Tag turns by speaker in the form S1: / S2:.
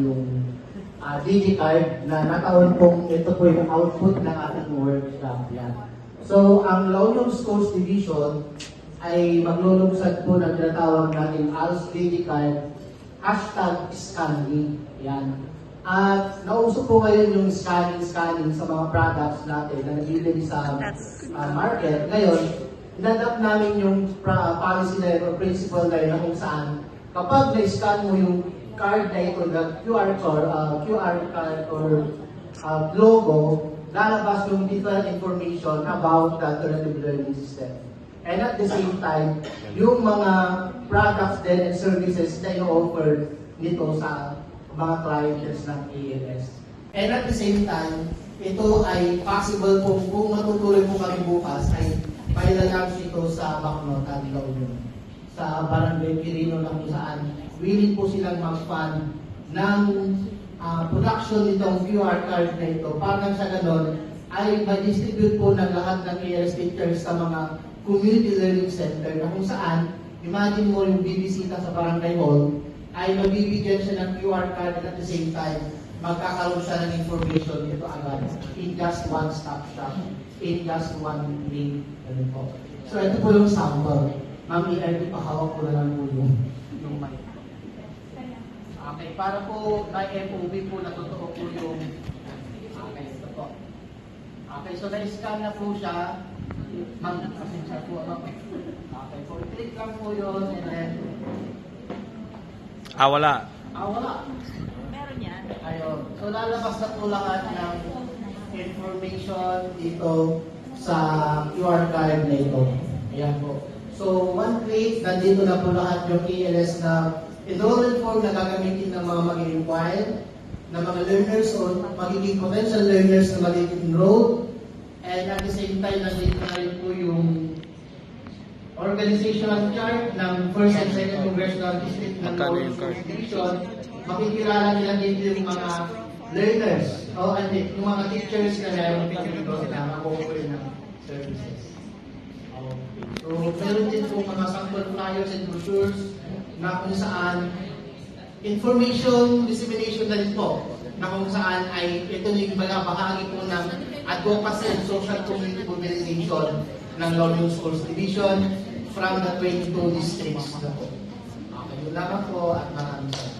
S1: yung DigiCard na nakaon pong ito po yung output ng ating workshop. Yan. So, ang Launong Schools Division ay maglulunsad po ng tinatawag natin ALS DigiCard #scanning. Yan. At nauso po ngayon yung scanning sa mga products natin na nabili sa market. Ngayon, inadapt namin yung policy na yun, o principle na yun, kung saan kapag na-scan mo yung card na ito, the QR card or logo, lalabas yung different information about the alternative learning system. And at the same time, yung mga products din and services na i-offer nito sa mga clients ng ALS. And at the same time, ito ay possible kung matutuloy po kami bukas, ay mailalabs ito sa Bacnotan, La Union, sa Barangay Quirino na kung saan willing po silang mag-fund ng production nitong QR card na ito. Para sa ganon, ay ma-distribute po ng lahat ng ALS teachers sa mga community learning center na kung saan, imagine mo yung bibisita sa barangay hall, ay mabibigyan siya ng QR card at the same time, magkakaroon siya ng information dito agad in just one-stop shop, in just one link. So ito po yung sample. Ma'am, ipahawak ko na lang po yung mic. Okay, para po na FOB po na totoo po yung ito po. Okay, so na-scan na po siya. Ma'am, pasensya po. Okay, so i-click lang po yun and then
S2: wala.
S1: Wala.
S3: Meron yan.
S1: Ayun. So lalabas na po lahat ng information dito sa QR card na ito. Ayan po. So one click, nandito na po lahat yung ALS na enrollment form na gagamitin ng mga mag-inquire, na mga learners o magiging potential learners na magiging enrolled. And at the same time, nandito na rin po yung organizational chart ng First and Second Congressional District ng Launong Schools Division. Makikilala nila dito yung mga learners o yung mga teachers na meron dito na mag-offer ng services. So, meron din po mga sample flyers and brochures na kung saan information dissemination na rin po na kung saan ay ito yung bahagi po ng advocacy and social community mobilization ng Launong Schools Division from the 22 districts na po. Okay, yun lamang po at maraming salamat.